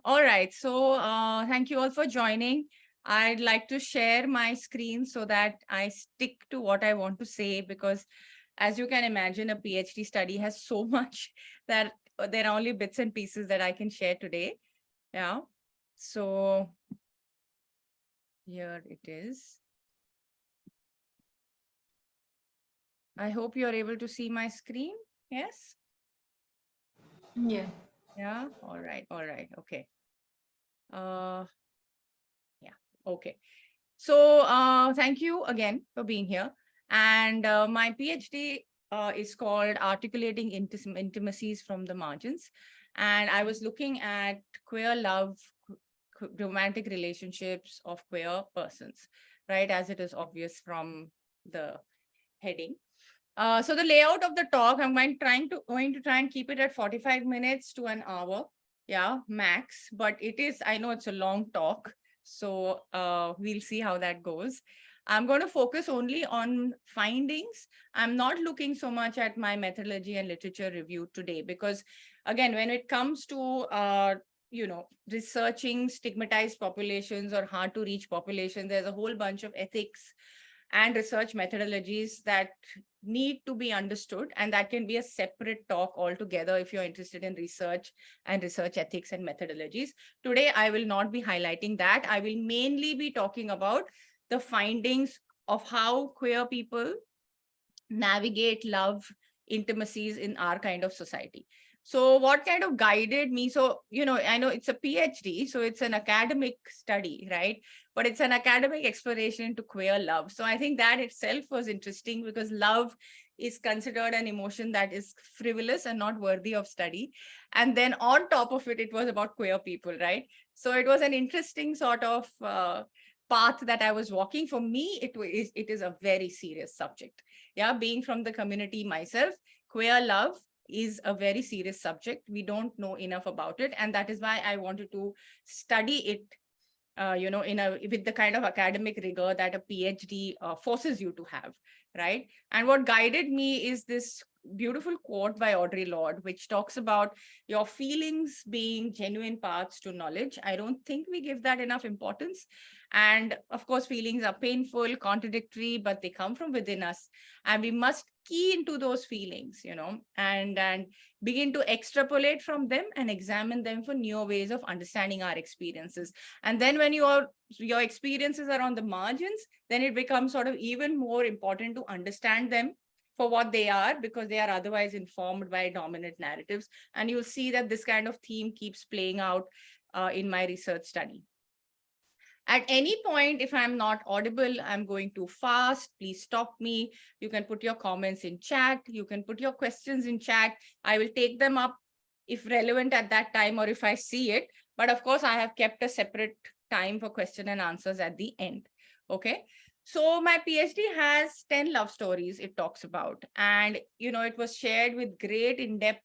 All right. So thank you all for joining. I'd like to share my screen so that I stick to what I want to say, because as you can imagine, a PhD study has so much that there are only bits and pieces that I can share today. Yeah. So here it is. I hope you're able to see my screen. Yes. Yeah. Yeah. All right. All right. Okay. Uh, yeah. Okay. So thank you again for being here. And my PhD is called Articulating Intimacies from the Margins. And I was looking at queer love, romantic relationships of queer persons, right? As it is obvious from the heading. So the layout of the talk, I'm going to try and keep it at 45 minutes to an hour. Yeah, max. But I know it's a long talk. So we'll see how that goes. I'm going to focus only on findings. I'm not looking so much at my methodology and literature review today, because again, when it comes to researching stigmatized populations or hard to reach populations, there's a whole bunch of ethics and research methodologies that need to be understood, and that can be a separate talk altogether if you're interested in research and research ethics and methodologies. Today I will not be highlighting that. I will mainly be talking about the findings of how queer people navigate love intimacies in our kind of society. So what kind of guided me? So, I know it's a PhD, so it's an academic study, right? But it's an academic exploration into queer love. So I think that itself was interesting, because love is considered an emotion that is frivolous and not worthy of study. And then on top of it, it was about queer people, right? So it was an interesting sort of path that I was walking. For me, it is a very serious subject. Yeah, being from the community myself, queer love is a very serious subject. We don't know enough about it, and that is why I wanted to study it, with the kind of academic rigor that a PhD forces you to have, right? And what guided me is this beautiful quote by Audre Lorde, which talks about your feelings being genuine paths to knowledge. I don't think we give that enough importance. And of course, feelings are painful, contradictory, but they come from within us. And we must key into those feelings, and begin to extrapolate from them and examine them for newer ways of understanding our experiences. And then when your experiences are on the margins, then it becomes sort of even more important to understand them for what they are, because they are otherwise informed by dominant narratives. And you'll see that this kind of theme keeps playing out in my research study. At any point, if I'm not audible, I'm going too fast, please stop me. You can put your comments in chat. You can put your questions in chat. I will take them up if relevant at that time, or if I see it. But of course, I have kept a separate time for question and answers at the end. Okay. So my PhD has 10 love stories it talks about. And, it was shared with great in-depth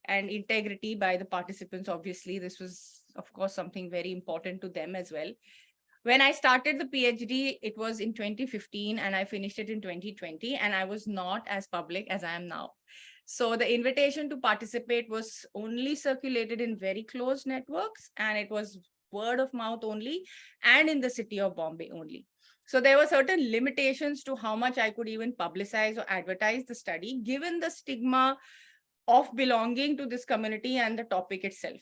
and integrity by the participants. Obviously, this was, of course, something very important to them as well. When I started the PhD, it was in 2015 and I finished it in 2020, and I was not as public as I am now. So the invitation to participate was only circulated in very close networks, and it was word of mouth only, and in the city of Bombay only. So there were certain limitations to how much I could even publicize or advertise the study, given the stigma of belonging to this community and the topic itself,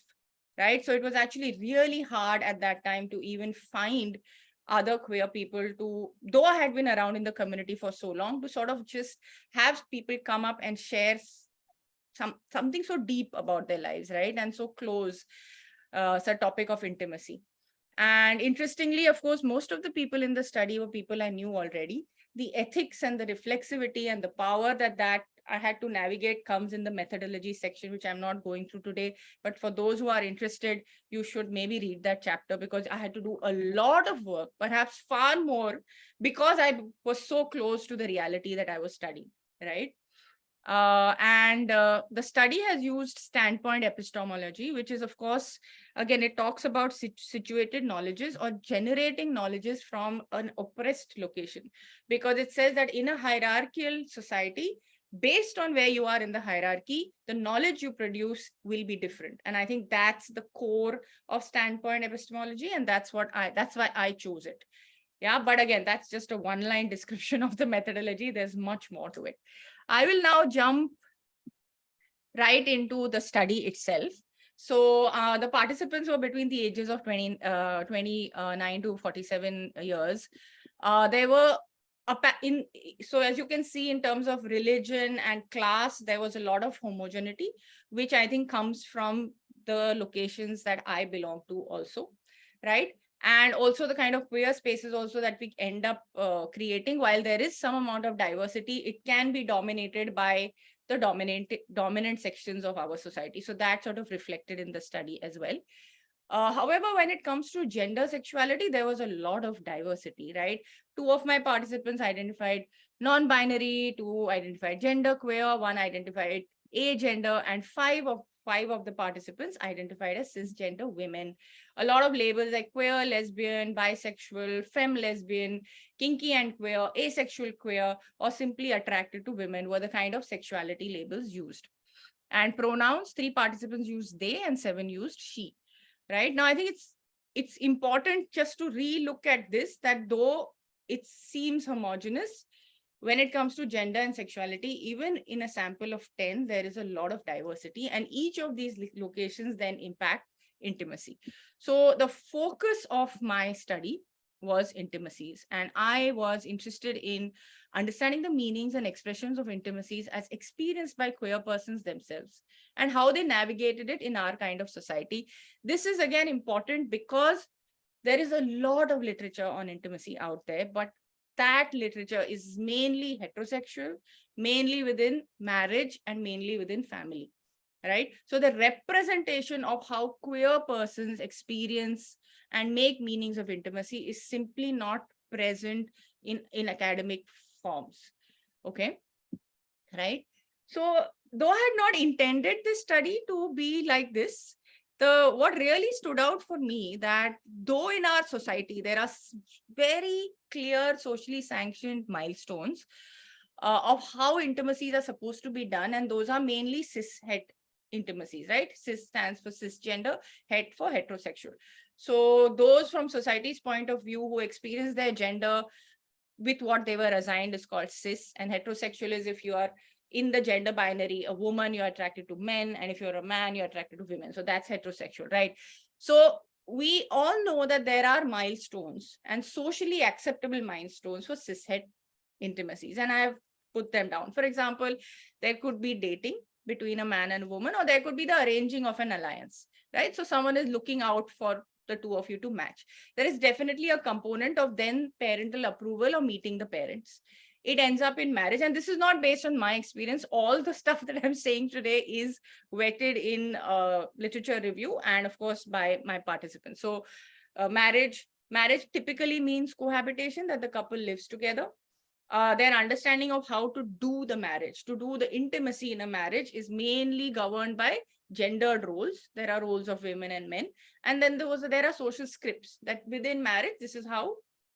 right? So it was actually really hard at that time to even find other queer people to, though I had been around in the community for so long, to sort of just have people come up and share something so deep about their lives, right? And so close, it's a topic of intimacy. And interestingly, of course, most of the people in the study were people I knew already. The ethics and the reflexivity and the power that I had to navigate comes in the methodology section, which I'm not going through today. But for those who are interested, you should maybe read that chapter, because I had to do a lot of work, perhaps far more, because I was so close to the reality that I was studying, right? And the study has used standpoint epistemology, which is, of course, again, it talks about situated knowledges or generating knowledges from an oppressed location, because it says that in a hierarchical society, based on where you are in the hierarchy, the knowledge you produce will be different. And I think that's the core of standpoint epistemology. And that's why I chose it. Yeah, but again, that's just a one-line description of the methodology. There's much more to it. I will now jump right into the study itself. So the participants were between the ages of 29 to 47 years. They were so as you can see, in terms of religion and class, there was a lot of homogeneity, which I think comes from the locations that I belong to also, right? And also the kind of queer spaces also that we end up creating. While there is some amount of diversity, it can be dominated by the dominant sections of our society. So that's sort of reflected in the study as well. However, when it comes to gender sexuality, there was a lot of diversity, right? 2 of my participants identified non-binary, 2 identified genderqueer, 1 identified agender, and 5 of the participants identified as cisgender women. A lot of labels like queer, lesbian, bisexual, femme lesbian, kinky and queer, asexual queer, or simply attracted to women were the kind of sexuality labels used. And pronouns, 3 participants used they and 7 used she. Right now, I think it's important just to re-look at this, that though it seems homogeneous, when it comes to gender and sexuality, even in a sample of 10, there is a lot of diversity, and each of these locations then impact intimacy. So the focus of my study was intimacies, and I was interested in understanding the meanings and expressions of intimacies as experienced by queer persons themselves and how they navigated it in our kind of society. This is again important because there is a lot of literature on intimacy out there, but that literature is mainly heterosexual, mainly within marriage, and mainly within family, right? So the representation of how queer persons experience and make meanings of intimacy is simply not present in academic forms, okay, right? So though I had not intended this study to be like this, what really stood out for me, that though in our society there are very clear socially sanctioned milestones of how intimacies are supposed to be done, and those are mainly cis-het intimacies, right? Cis stands for cisgender, het for heterosexual. So those from society's point of view who experience their gender with what they were assigned is called cis, and heterosexual is if you are in the gender binary, a woman, you're attracted to men, and if you're a man, you're attracted to women. So that's heterosexual, right? So we all know that there are milestones and socially acceptable milestones for cishet intimacies, and I have put them down. For example, there could be dating between a man and a woman, or there could be the arranging of an alliance, right? So someone is looking out for the 2 of you to match. There is definitely a component of then parental approval or meeting the parents. It ends up in marriage. And this is not based on my experience. All the stuff that I'm saying today is vetted in literature review and of course by my participants. So marriage typically means cohabitation, that the couple lives together. Their understanding of how to do the marriage, to do the intimacy in a marriage, is mainly governed by gendered roles. There are roles of women and men. And then there are social scripts that within marriage, this is how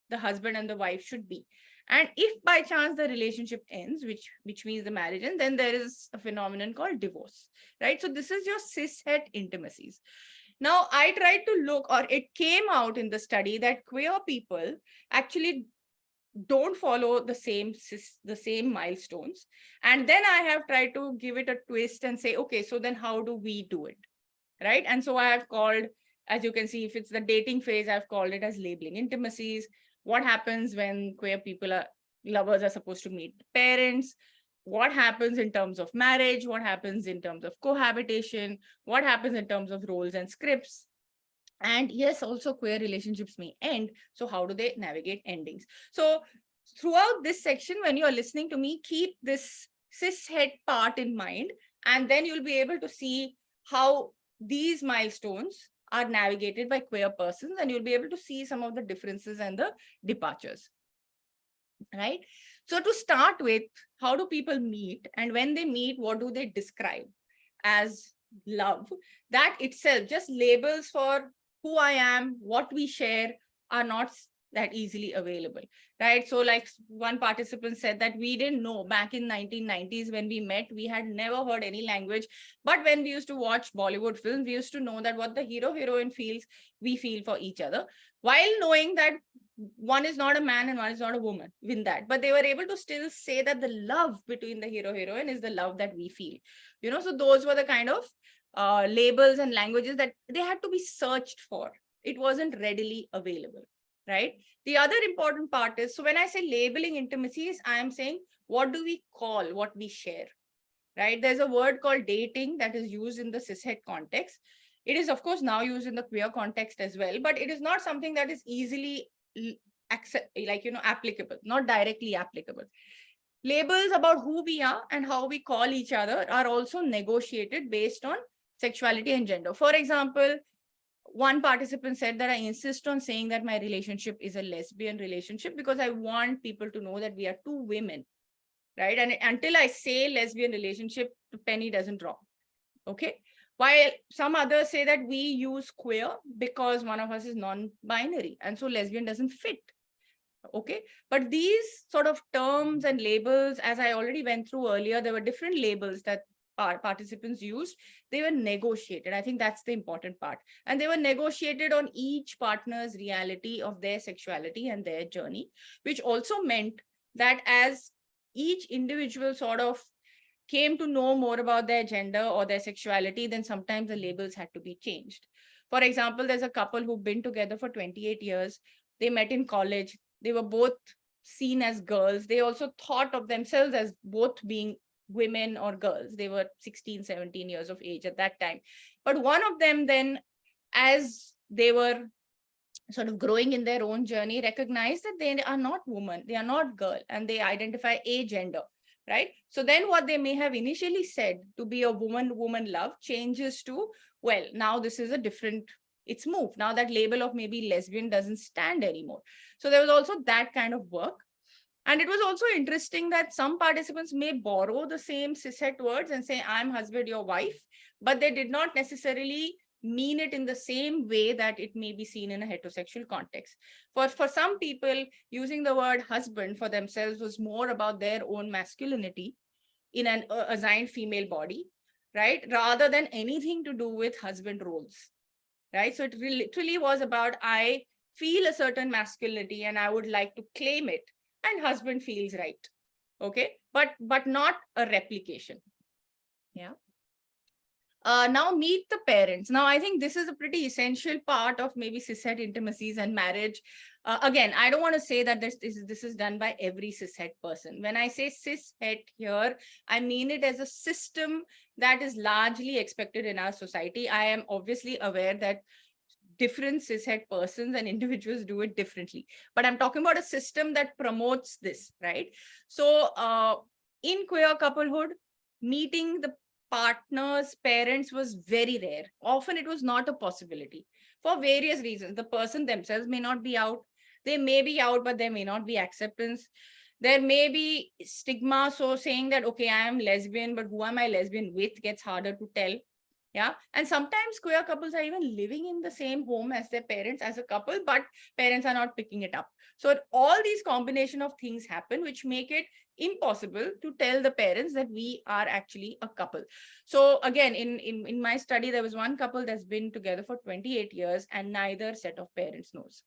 the husband and the wife should be. And if by chance the relationship ends, which means the marriage ends, then there is a phenomenon called divorce, right? So this is your cishet intimacies. Now, I tried to look, or it came out in the study, that queer people actually don't follow the same milestones. And then I have tried to give it a twist and say, okay, so then how do we do it, right? And so I have called, as you can see, if it's the dating phase, I've called it as labeling intimacies. What happens when queer people lovers are supposed to meet parents? What happens in terms of marriage? What happens in terms of cohabitation? What happens in terms of roles and scripts? And yes, also queer relationships may end. So how do they navigate endings? So throughout this section, when you are listening to me, keep this cishet part in mind, and then you'll be able to see how these milestones are navigated by queer persons, and you'll be able to see some of the differences and the departures, right? So to start with, how do people meet? And when they meet, what do they describe as love? That itself, just labels for who I am, what we share, are not that easily available, right? So like one participant said that we didn't know back in 1990s when we met, we had never heard any language. But when we used to watch Bollywood films, we used to know that what the hero heroine feels, we feel for each other, while knowing that one is not a man and one is not a woman in that. But they were able to still say that the love between the hero heroine is the love that we feel, so those were the kind of labels and languages that they had to be searched for. It wasn't readily available, right? The other important part is, so when I say labeling intimacies, I am saying, what do we call what we share, right? There's a word called dating that is used in the cishet context. It is, of course, now used in the queer context as well, but it is not something that is easily applicable, not directly applicable. Labels about who we are and how we call each other are also negotiated based on sexuality and gender. For example, one participant said that I insist on saying that my relationship is a lesbian relationship because I want people to know that we are two women, right? And until I say lesbian relationship, the penny doesn't drop, okay? While some others say that we use queer because one of us is non-binary, and so lesbian doesn't fit, okay? But these sort of terms and labels, as I already went through earlier, there were different labels that participants used. They were negotiated. I think that's the important part. And they were negotiated on each partner's reality of their sexuality and their journey, which also meant that as each individual sort of came to know more about their gender or their sexuality, then sometimes the labels had to be changed. For example, there's a couple who've been together for 28 years. They met in college. They were both seen as girls. They also thought of themselves as both being women or girls. They were 16, 17 years of age at that time. But one of them then, as they were sort of growing in their own journey, recognized that they are not woman, they are not girl, and they identify a gender, right? So then what they may have initially said to be a woman love changes to, well, now this is a different, it's moved. Now that label of maybe lesbian doesn't stand anymore. So there was also that kind of work. And it was also interesting that some participants may borrow the same cishet words and say, I'm husband, your wife, but they did not necessarily mean it in the same way that it may be seen in a heterosexual context. For some people, using the word husband for themselves was more about their own masculinity in an assigned female body, right? Rather than anything to do with husband roles, right? So it literally was about, I feel a certain masculinity and I would like to claim it, and husband feels right, okay? But not a replication, yeah. Now meet the parents. Now, I think this is a pretty essential part of maybe cishet intimacies and marriage. Again, I don't want to say that this is done by every cishet person. When I say cishet here, I mean it as a system that is largely expected in our society. I am obviously aware that different cishet persons and individuals do it differently, but I'm talking about a system that promotes this, right? So in queer couplehood, meeting the partner's parents was very rare. Often it was not a possibility for various reasons. The person themselves may not be out. They may be out, but there may not be acceptance. There may be stigma. So saying that, okay, I am lesbian, but who am I lesbian with gets harder to tell. Yeah. And sometimes queer couples are even living in the same home as their parents as a couple, but parents are not picking it up. So all these combination of things happen, which make it impossible to tell the parents that we are actually a couple. So again, in my study, there was one couple that's been together for 28 years and neither set of parents knows.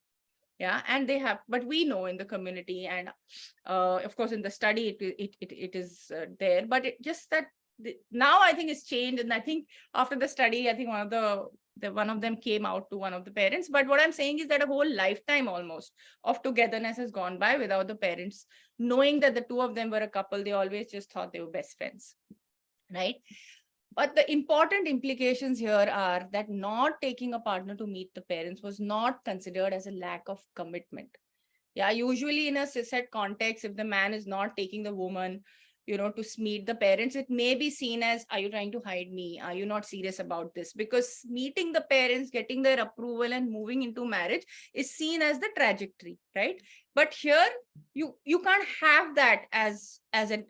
Yeah. And they have, but we know in the community and of course in the study, it is there, but it just that now I think it's changed. And I think after the study, I think one of them came out to one of the parents. But what I'm saying is that a whole lifetime almost of togetherness has gone by without the parents knowing that the two of them were a couple. They always just thought they were best friends, right? But the important implications here are that not taking a partner to meet the parents was not considered as a lack of commitment. Yeah, usually in a cishet context, if the man is not taking the woman, to meet the parents, it may be seen as, are you trying to hide me? Are you not serious about this? Because meeting the parents, getting their approval and moving into marriage is seen as the trajectory, right? But here, you can't have that as a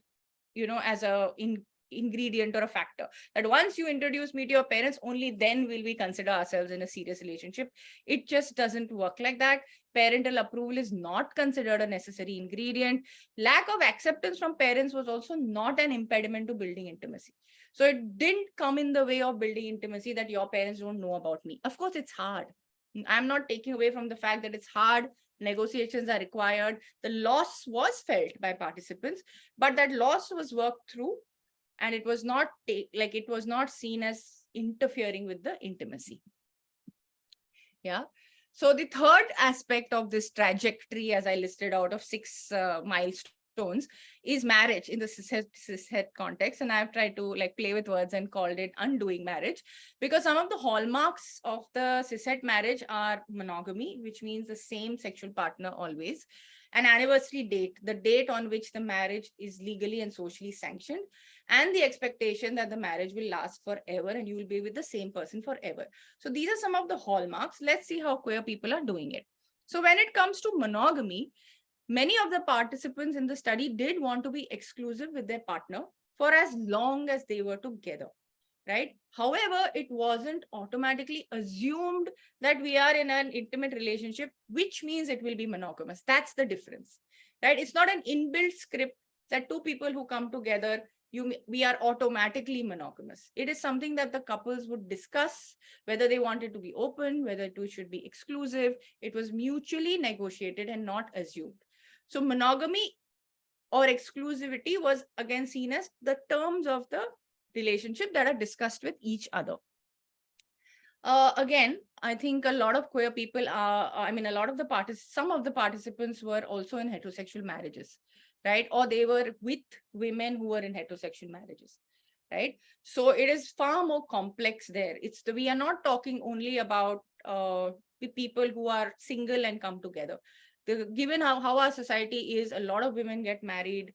ingredient or a factor. That once you introduce me to your parents, only then will we consider ourselves in a serious relationship. It just doesn't work like that. Parental approval is not considered a necessary ingredient. Lack of acceptance from parents was also not an impediment to building intimacy. So it didn't come in the way of building intimacy that your parents don't know about me. Of course, it's hard. I'm not taking away from the fact that it's hard. Negotiations are required. The loss was felt by participants, but that loss was worked through, and it was not it was not seen as interfering with the intimacy. Yeah. So the third aspect of this trajectory, as I listed out of 6 milestones, is marriage in the cishet context. And I've tried to play with words and called it undoing marriage, because some of the hallmarks of the cishet marriage are monogamy, which means the same sexual partner always, an anniversary date, the date on which the marriage is legally and socially sanctioned, and the expectation that the marriage will last forever and you will be with the same person forever. So these are some of the hallmarks. Let's see how queer people are doing it. So when it comes to monogamy, many of the participants in the study did want to be exclusive with their partner for as long as they were together, right? However, it wasn't automatically assumed that we are in an intimate relationship, which means it will be monogamous. That's the difference, right? It's not an inbuilt script that two people who come together, we are automatically monogamous. It is something that the couples would discuss, whether they wanted to be open, whether it should be exclusive. It was mutually negotiated and not assumed. So monogamy or exclusivity was again seen as the terms of the relationship that are discussed with each other. Again, I think a lot of queer people are, some of the participants were also in heterosexual marriages, right? Or they were with women who were in heterosexual marriages, right? So it is far more complex there. We are not talking only about the people who are single and come together. Given how our society is, a lot of women get married,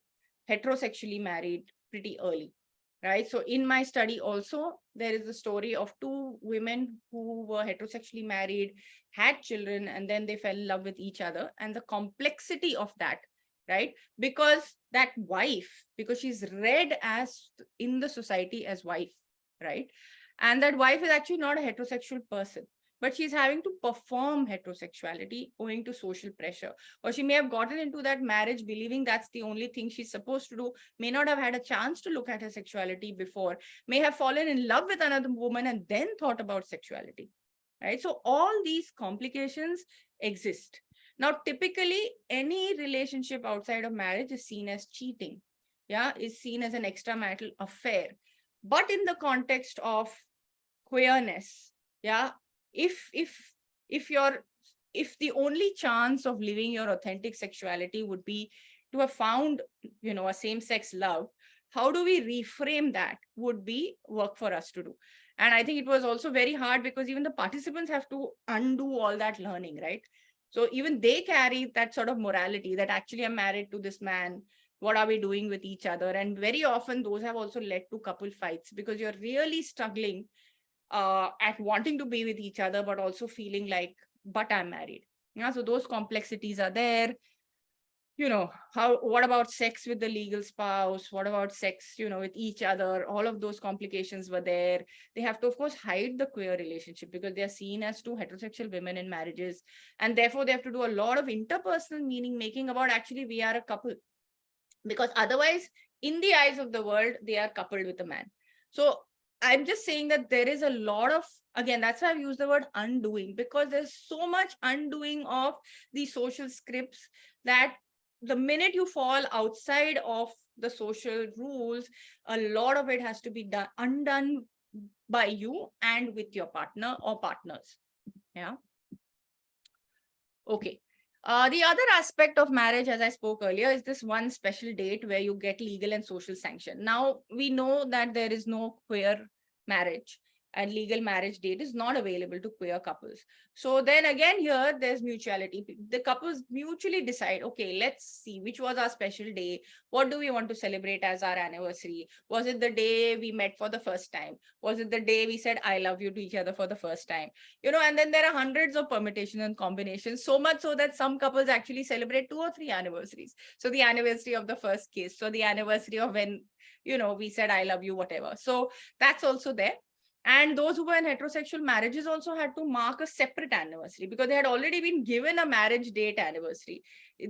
heterosexually married pretty early, right? So in my study also, there is a story of 2 women who were heterosexually married, had children, and then they fell in love with each other. And the complexity of that, right? Because that wife, because she's read as in the society as wife, right? And that wife is actually not a heterosexual person, but she's having to perform heterosexuality owing to social pressure. Or she may have gotten into that marriage believing that's the only thing she's supposed to do, may not have had a chance to look at her sexuality before, may have fallen in love with another woman and then thought about sexuality, right? So all these complications exist. Now, typically, any relationship outside of marriage is seen as cheating, yeah, is seen as an extramarital affair. But in the context of queerness, yeah, if the only chance of living your authentic sexuality would be to have found, a same-sex love, how do we reframe that would be work for us to do. And I think it was also very hard because even the participants have to undo all that learning, right? So even they carry that sort of morality that actually I'm married to this man. What are we doing with each other? And very often those have also led to couple fights because you're really struggling at wanting to be with each other, but also feeling like, but I'm married. Yeah, so those complexities are there. What about sex with the legal spouse? What about sex, with each other? All of those complications were there. They have to, of course, hide the queer relationship because they are seen as 2 heterosexual women in marriages. And therefore, they have to do a lot of interpersonal meaning making about actually we are a couple. Because otherwise, in the eyes of the world, they are coupled with a man. So I'm just saying that there is a lot of, again, that's why I've used the word undoing, because there's so much undoing of the social scripts that the minute you fall outside of the social rules, a lot of it has to be undone by you and with your partner or partners. Yeah. Okay. The other aspect of marriage, as I spoke earlier, is this one special date where you get legal and social sanction. Now, we know that there is no queer marriage and legal marriage date is not available to queer couples. So then again, here there's mutuality. The couples mutually decide, okay, let's see which was our special day. What do we want to celebrate as our anniversary? Was it the day we met for the first time? Was it the day we said I love you to each other for the first time? And then there are hundreds of permutations and combinations, so much so that some couples actually celebrate 2 or 3 anniversaries. So the anniversary of the first kiss, so the anniversary of when we said I love you, whatever. So that's also there. And those who were in heterosexual marriages also had to mark a separate anniversary, because they had already been given a marriage date anniversary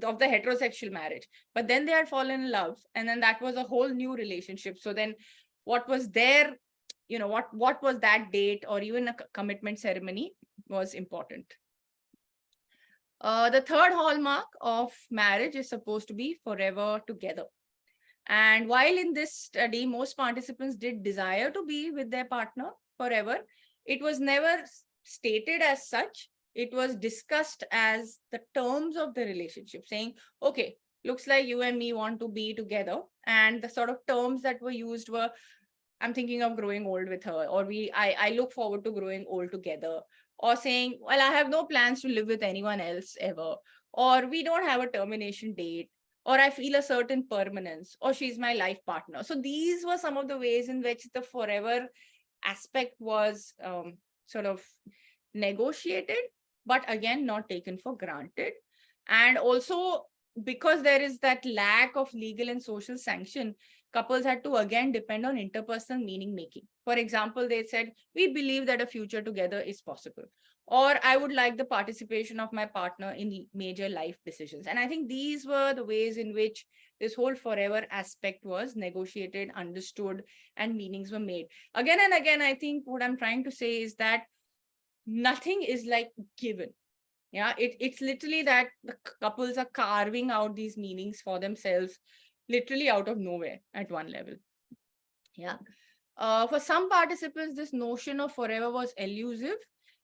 of the heterosexual marriage. But then they had fallen in love, and then that was a whole new relationship. So then what was their, what was that date, or even a commitment ceremony, was important. The third hallmark of marriage is supposed to be forever together. And while in this study, most participants did desire to be with their partner forever, it was never stated as such. It was discussed as the terms of the relationship, saying, okay, looks like you and me want to be together. And the sort of terms that were used were, I'm thinking of growing old with her, or I look forward to growing old together, or saying, well, I have no plans to live with anyone else ever, or we don't have a termination date, or I feel a certain permanence, or she's my life partner. So these were some of the ways in which the forever aspect was sort of negotiated, but again, not taken for granted. And also, because there is that lack of legal and social sanction, couples had to again depend on interpersonal meaning making. For example, they said, we believe that a future together is possible, or I would like the participation of my partner in major life decisions. And I think these were the ways in which this whole forever aspect was negotiated, understood, and meanings were made. Again and again, I think what I'm trying to say is that nothing is like given. Yeah, it's literally that the couples are carving out these meanings for themselves, literally out of nowhere at one level. Yeah. For some participants, this notion of forever was elusive.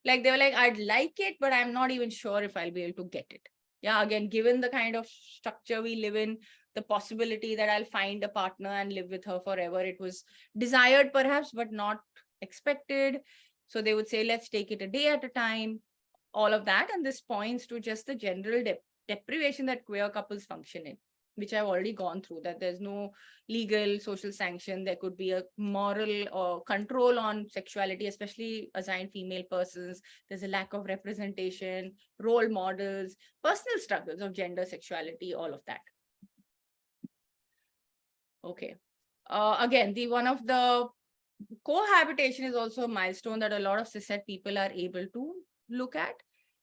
Like they were like, I'd like it, but I'm not even sure if I'll be able to get it. Yeah, again, given the kind of structure we live in, the possibility that I'll find a partner and live with her forever, it was desired perhaps, but not expected. So they would say, let's take it a day at a time, all of that. And this points to just the general deprivation that queer couples function in, which I've already gone through, that there's no legal, social sanction. There could be a moral or control on sexuality, especially assigned female persons. There's a lack of representation, role models, personal struggles of gender, sexuality, all of that. Okay. Again, one of the cohabitation is also a milestone that a lot of cishet people are able to look at.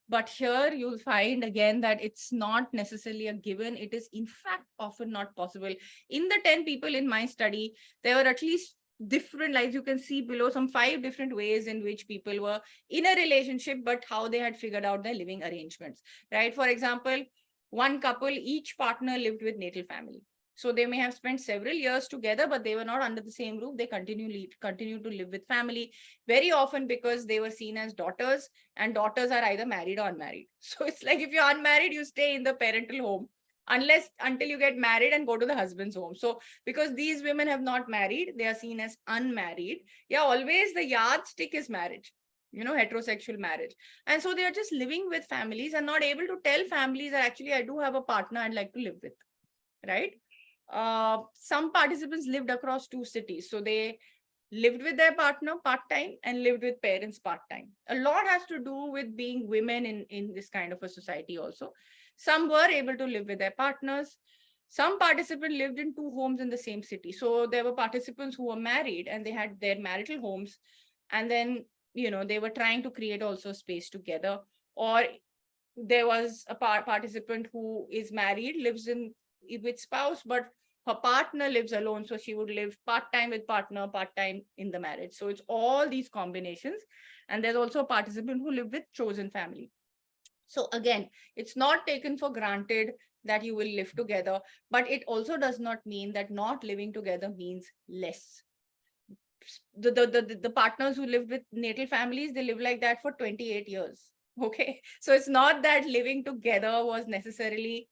But here you'll find again that it's not necessarily a given. It is in fact often not possible. In the 10 people in my study, there were at least different, like you can see below, some 5 different ways in which people were in a relationship, but how they had figured out their living arrangements, right? For example, one couple, each partner lived with natal family. So they may have spent several years together, but they were not under the same roof. They continue to live with family, very often because they were seen as daughters, and daughters are either married or unmarried. So it's like, if you're unmarried, you stay in the parental home until you get married and go to the husband's home. So because these women have not married, they are seen as unmarried. Yeah, always the yardstick is marriage, heterosexual marriage. And so they are just living with families and not able to tell families that actually I do have a partner I'd like to live with, right? Some participants lived across 2 cities. So they lived with their partner part-time and lived with parents part-time. A lot has to do with being women in this kind of a society also. Some were able to live with their partners. Some participants lived in 2 homes in the same city. So there were participants who were married and they had their marital homes. And then, they were trying to create also space together. Or there was a participant who is married, lives with spouse, but her partner lives alone. So she would live part-time with partner, part-time in the marriage. So it's all these combinations. And there's also a participant who lived with chosen family. So again, it's not taken for granted that you will live together, but it also does not mean that not living together means less. The partners who live with natal families, they live like that for 28 years. Okay. So it's not that living together was necessarily,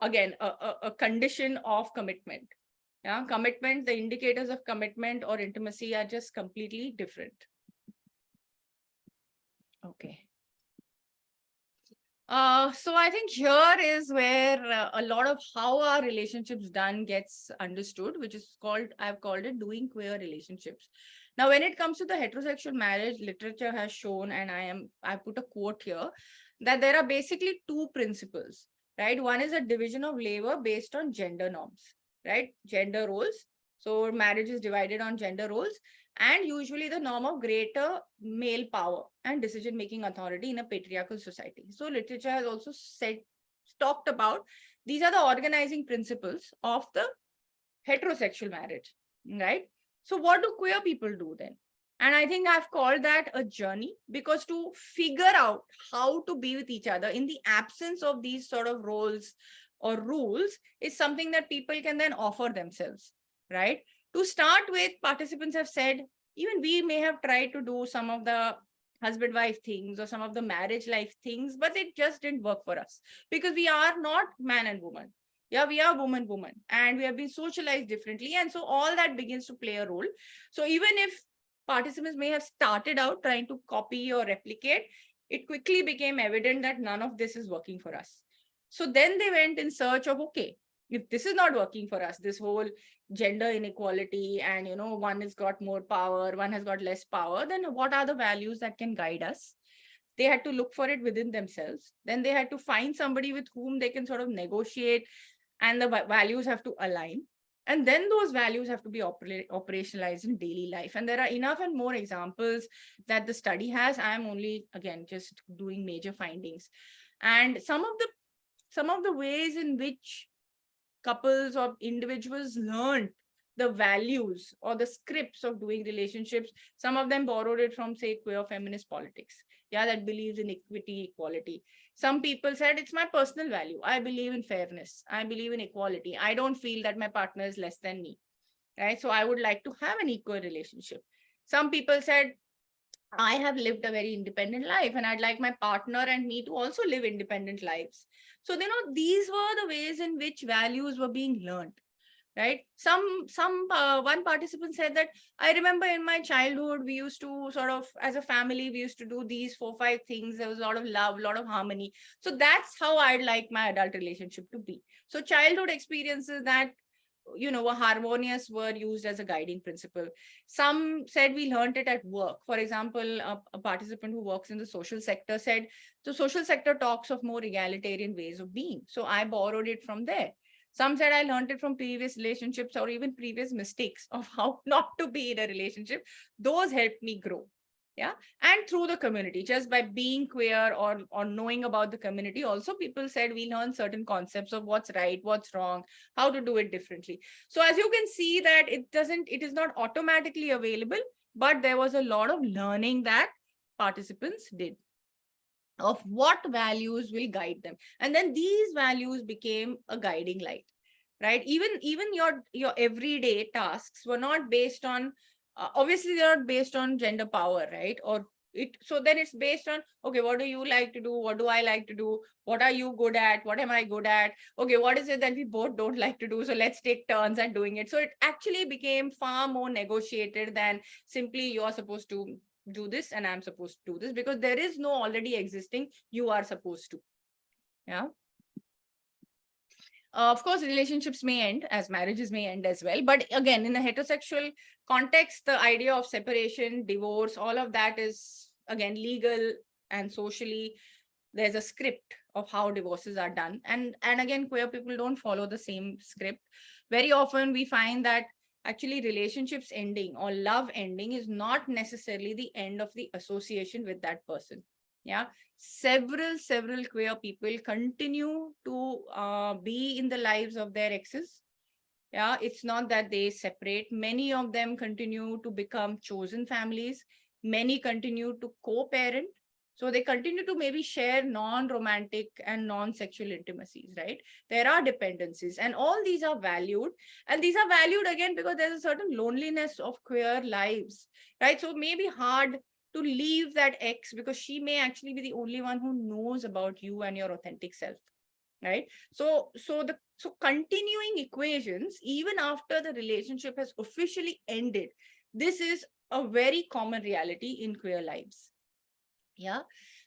again, a condition of commitment. Yeah, commitment, the indicators of commitment or intimacy are just completely different. Okay. So I think here is where a lot of how our relationships done gets understood, which is called, I've called it doing queer relationships. Now, when it comes to the heterosexual marriage, literature has shown, and I put a quote here, that there are basically two principles, right? One is a division of labor based on gender norms, right? Gender roles. So marriage is divided on gender roles, and usually the norm of greater male power and decision-making authority in a patriarchal society. So literature has also talked about these are the organizing principles of the heterosexual marriage, right? So what do queer people do then? And I think I've called that a journey, because to figure out how to be with each other in the absence of these sort of roles or rules is something that people can then offer themselves, right? To start with, participants have said, even we may have tried to do some of the husband wife things or some of the marriage life things, but it just didn't work for us because we are not man and woman. Yeah, we are woman, and we have been socialized differently. And so all that begins to play a role. So even if participants may have started out trying to copy or replicate, it quickly became evident that none of this is working for us. So then they went in search of, okay, if this is not working for us, this whole gender inequality and, one has got more power, one has got less power, then what are the values that can guide us? They had to look for it within themselves. Then they had to find somebody with whom they can sort of negotiate, and the values have to align. And then those values have to be operationalized in daily life. And there are enough and more examples that the study has. I'm only, again, just doing major findings. And some of the ways in which couples or individuals learned the values or the scripts of doing relationships, some of them borrowed it from, say, queer feminist politics. Yeah, that believes in equity, equality. Some people said, it's my personal value. I believe in fairness. I believe in equality. I don't feel that my partner is less than me, right? So I would like to have an equal relationship. Some people said, I have lived a very independent life and I'd like my partner and me to also live independent lives. So, these were the ways in which values were being learned, right? One participant said that, I remember in my childhood, we used to sort of, as a family, we used to do these 4, 5 things. There was a lot of love, a lot of harmony. So that's how I'd like my adult relationship to be. So childhood experiences that were harmonious were used as a guiding principle. Some said we learned it at work. For example, a participant who works in the social sector said the social sector talks of more egalitarian ways of being, so I borrowed it from there. Some said I learned it from previous relationships or even previous mistakes of how not to be in a relationship. Those helped me grow. Yeah. And through the community, just by being queer or knowing about the community, also people said we learn certain concepts of what's right, what's wrong, how to do it differently. So as you can see that it is not automatically available, but there was a lot of learning that participants did of what values will guide them. And then these values became a guiding light, right? Even your everyday tasks were not based on, obviously they're not based on gender power, right? Or so then it's based on, okay, what do you like to do? What do I like to do? What are you good at? What am I good at? Okay, what is it that we both don't like to do? So let's take turns at doing it. So it actually became far more negotiated than simply you're supposed to do this and I'm supposed to do this, because there is no already existing you are supposed to. Yeah. Of course, relationships may end, as marriages may end as well. But again, in a heterosexual context, the idea of separation, divorce, all of that is, again, legal and socially. There's a script of how divorces are done. And again, queer people don't follow the same script. Very often we find that actually relationships ending or love ending is not necessarily the end of the association with that person. Yeah. Several queer people continue to be in the lives of their exes. Yeah, it's not that they separate. Many of them continue to become chosen families. Many continue to co-parent. So they continue to maybe share non-romantic and non-sexual intimacies, right? There are dependencies, and all these are valued. And these are valued again because there's a certain loneliness of queer lives, right? So it may be hard to leave that ex because she may actually be the only one who knows about you and your authentic self, right? So continuing equations even after the relationship has officially ended, this is a very common reality in queer lives. Yeah.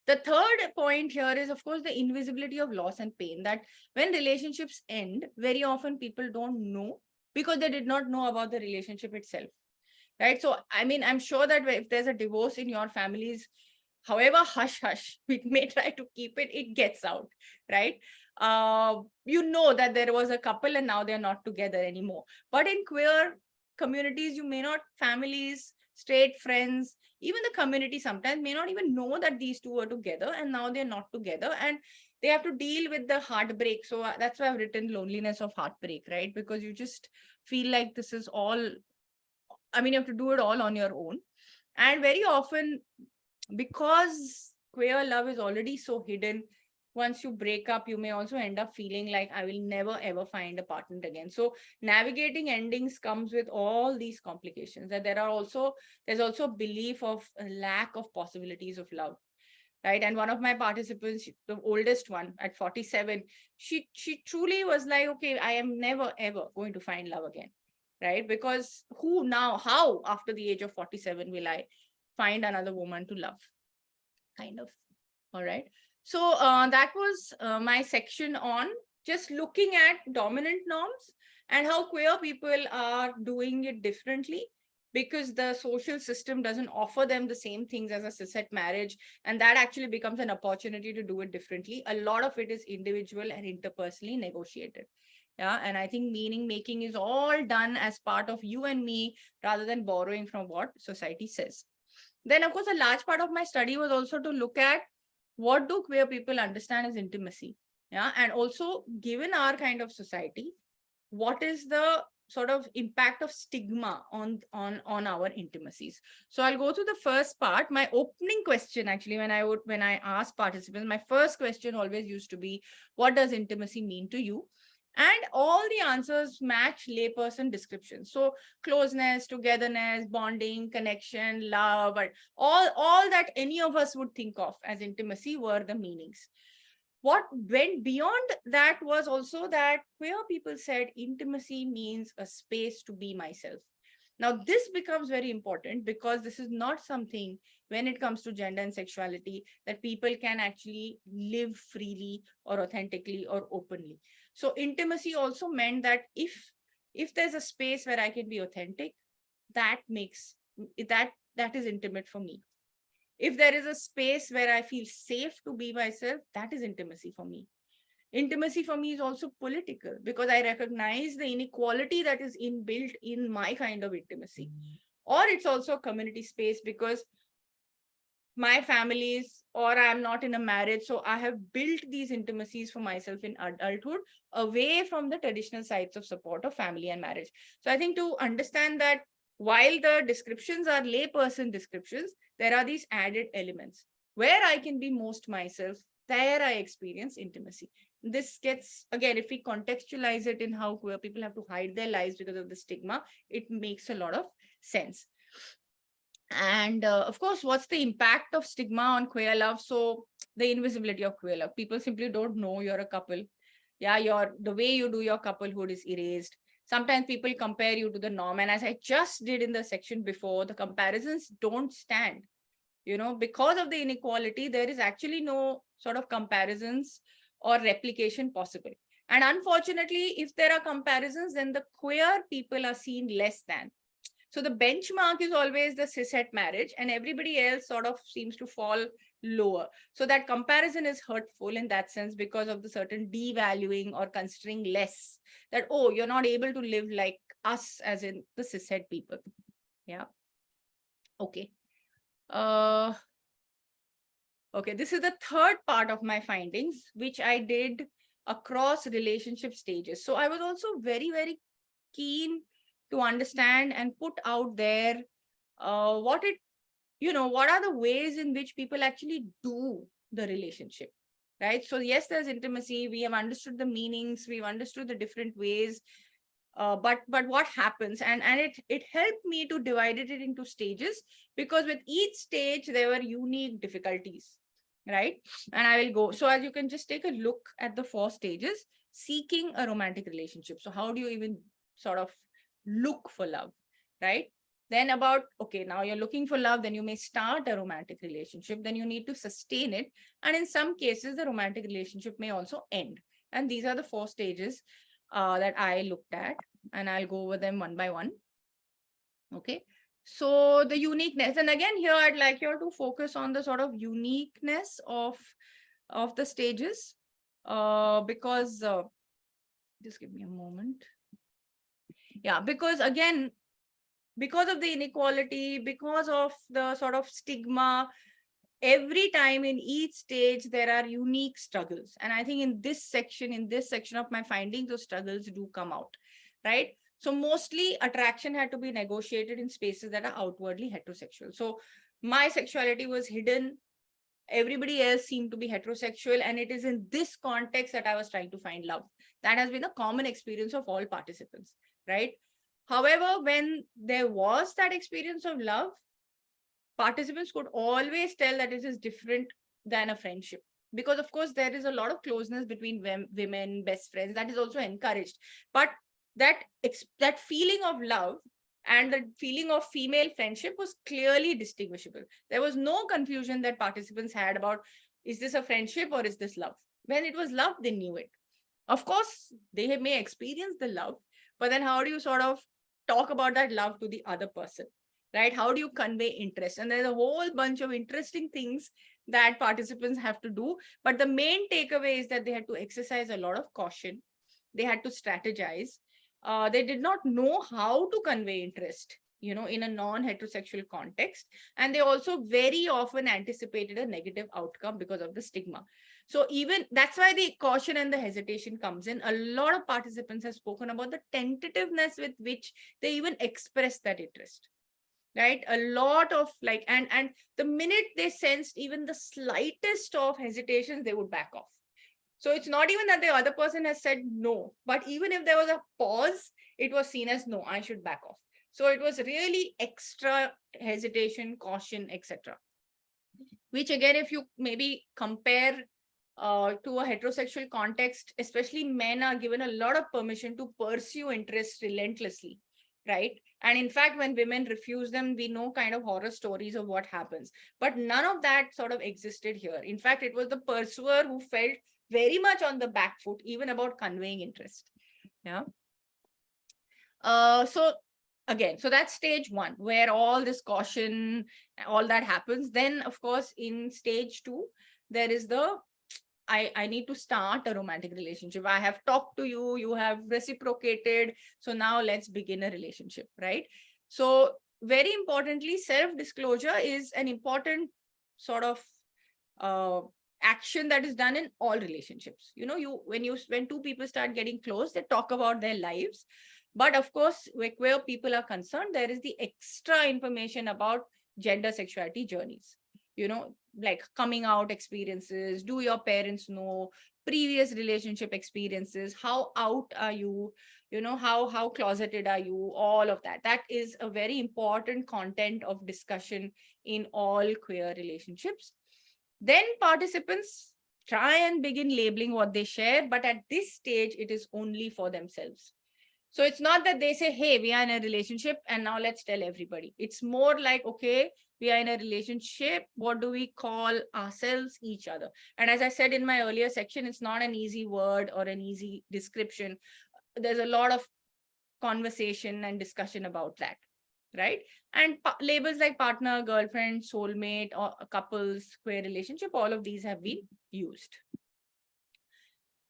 The third point here is, of course, the invisibility of loss and pain, that when relationships end, very often people don't know because they did not know about the relationship itself. Right. So, I mean, I'm sure that if there's a divorce in your families, however hush hush we may try to keep it, it gets out. Right. You know that there was a couple and now they're not together anymore. But in queer communities, you may not, families, straight friends, even the community sometimes may not even know that these two are together and now they're not together, and they have to deal with the heartbreak. So that's why I've written loneliness of heartbreak, right? Because you just feel like this is all, I mean, you have to do it all on your own. And very often, because queer love is already so hidden, once you break up, you may also end up feeling like I will never ever find a partner again. So navigating endings comes with all these complications. That there's also belief of a lack of possibilities of love. Right. And one of my participants, the oldest one at 47, she truly was like, okay, I am never ever going to find love again. Right. Because how after the age of 47 will I find another woman to love? Kind of. All right. So that was my section on just looking at dominant norms and how queer people are doing it differently, because the social system doesn't offer them the same things as a cishet marriage. And that actually becomes an opportunity to do it differently. A lot of it is individual and interpersonally negotiated. Yeah. And I think meaning making is all done as part of you and me rather than borrowing from what society says. Then, of course, a large part of my study was also to look at what do queer people understand as intimacy. Yeah. And also, given our kind of society, what is the sort of impact of stigma on our intimacies? So I'll go to the first part. My opening question, actually, when I ask participants, my first question always used to be, what does intimacy mean to you? And all the answers match layperson descriptions. So closeness, togetherness, bonding, connection, love, or all that any of us would think of as intimacy were the meanings. What went beyond that was also that queer people said intimacy means a space to be myself. Now, this becomes very important because this is not something, when it comes to gender and sexuality, that people can actually live freely or authentically or openly. So intimacy also meant that if there's a space where I can be authentic, that makes that is intimate for me. If there is a space where I feel safe to be myself, that is intimacy for me. Intimacy for me is also political because I recognize the inequality that is inbuilt in my kind of intimacy. Or it's also a community space because my families, or I'm not in a marriage, so I have built these intimacies for myself in adulthood away from the traditional sites of support of family and marriage. So I think to understand that while the descriptions are layperson descriptions, there are these added elements where I can be most myself, there I experience intimacy. This gets, again, if we contextualize it in how queer people have to hide their lives because of the stigma, it makes a lot of sense. And of course, what's the impact of stigma on queer love? So the invisibility of queer love, people simply don't know you're a couple. Yeah, the way you do your couplehood is erased. Sometimes people compare you to the norm, and as I just did in the section before, the comparisons don't stand. Because of the inequality, there is actually no sort of comparisons or replication possible. And unfortunately, if there are comparisons, then the queer people are seen less than. So the benchmark is always the cishet marriage, and everybody else sort of seems to fall lower. So that comparison is hurtful in that sense because of the certain devaluing or considering less, that, oh, you're not able to live like us as in the cishet people. Yeah. Okay. Okay, this is the third part of my findings, which I did across relationship stages. So I was also very, very keen to understand and put out there what are the ways in which people actually do the relationship, right? So yes, there's intimacy. We have understood the meanings. We've understood the different ways. But what happens, and it helped me to divide it into stages, because with each stage there were unique difficulties, right? And I will go. So as you can just take a look at the 4 stages. Seeking a romantic relationship. So how do you even sort of look for love, right? Then about, okay, now you're looking for love, then you may start a romantic relationship, then you need to sustain it. And in some cases, the romantic relationship may also end. And these are the 4 stages that I looked at, and I'll go over them one by one. Okay. So the uniqueness, and again, here I'd like you all to focus on the sort of uniqueness of the stages, because just give me a moment. Yeah, because again, because of the inequality, because of the sort of stigma, every time in each stage, there are unique struggles. And I think in this section of my findings, those struggles do come out, right? So mostly attraction had to be negotiated in spaces that are outwardly heterosexual. So my sexuality was hidden. Everybody else seemed to be heterosexual. And it is in this context that I was trying to find love. That has been a common experience of all participants, right? However, when there was that experience of love, participants could always tell that it is different than a friendship. Because of course, there is a lot of closeness between women, best friends, that is also encouraged. But that feeling of love and the feeling of female friendship was clearly distinguishable. There was no confusion that participants had about, is this a friendship or is this love? When it was love, they knew it. Of course, they may experience the love, but then how do you sort of talk about that love to the other person, right? How do you convey interest? And there's a whole bunch of interesting things that participants have to do. But the main takeaway is that they had to exercise a lot of caution. They had to strategize. They did not know how to convey interest, in a non-heterosexual context. And they also very often anticipated a negative outcome because of the stigma. So even that's why the caution and the hesitation comes in. A lot of participants have spoken about the tentativeness with which they even express that interest, right? A lot of and the minute they sensed even the slightest of hesitations, they would back off. So it's not even that the other person has said no, but even if there was a pause, it was seen as no, I should back off. So it was really extra hesitation, caution, etc. Which again, if you maybe compare to a heterosexual context, especially men are given a lot of permission to pursue interests relentlessly, right? And in fact, when women refuse them, we know kind of horror stories of what happens. But none of that sort of existed here. In fact, it was the pursuer who felt very much on the back foot, even about conveying interest. Yeah. So again, so that's stage 1, where all this caution, all that happens. Then, of course, in stage 2, there is the I need to start a romantic relationship. I have talked to you, you have reciprocated. So now let's begin a relationship, right? So very importantly, self-disclosure is an important sort of action that is done in all relationships. When two people start getting close, they talk about their lives. But of course, where people are concerned, there is the extra information about gender sexuality journeys, like coming out experiences. Do your parents know? Previous relationship experiences. How out are you? How closeted are you? All of that. That is a very important content of discussion in all queer relationships. Then participants try and begin labeling what they share, but at this stage, it is only for themselves. So it's not that they say, hey, we are in a relationship and now let's tell everybody. It's more like, okay, we are in a relationship. What do we call ourselves, each other? And as I said in my earlier section, it's not an easy word or an easy description. There's a lot of conversation and discussion about that, right? And labels like partner, girlfriend, soulmate, or couples, queer relationship, all of these have been used.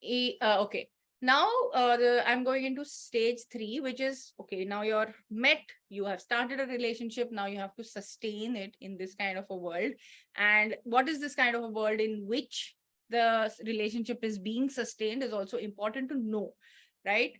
Okay. Now I'm going into stage 3, which is, okay, now you're met, you have started a relationship, now you have to sustain it in this kind of a world. And what is this kind of a world in which the relationship is being sustained is also important to know, right?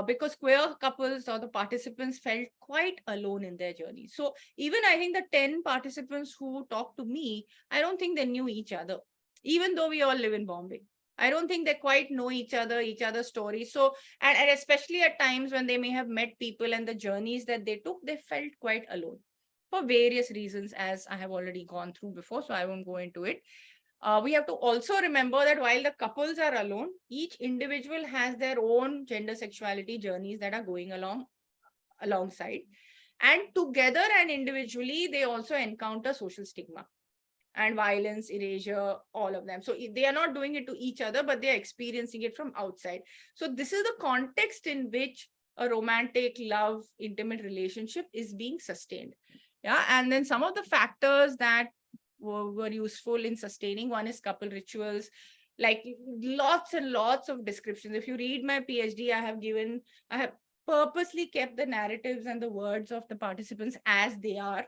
Because queer couples or the participants felt quite alone in their journey. So even I think the 10 participants who talked to me, I don't think they knew each other, even though we all live in Bombay. I don't think they quite know each other's stories. So, and especially at times when they may have met people and the journeys that they took, they felt quite alone for various reasons, as I have already gone through before. So I won't go into it. We have to also remember that while the couples are alone, each individual has their own gender sexuality journeys that are going alongside. And together and individually, they also encounter social stigma and violence, erasure, all of them. So they are not doing it to each other, but they are experiencing it from outside. So this is the context in which a romantic, love, intimate relationship is being sustained. Yeah. And then some of the factors that were useful in sustaining, one is couple rituals, like lots and lots of descriptions. If you read my PhD, I have purposely kept the narratives and the words of the participants as they are,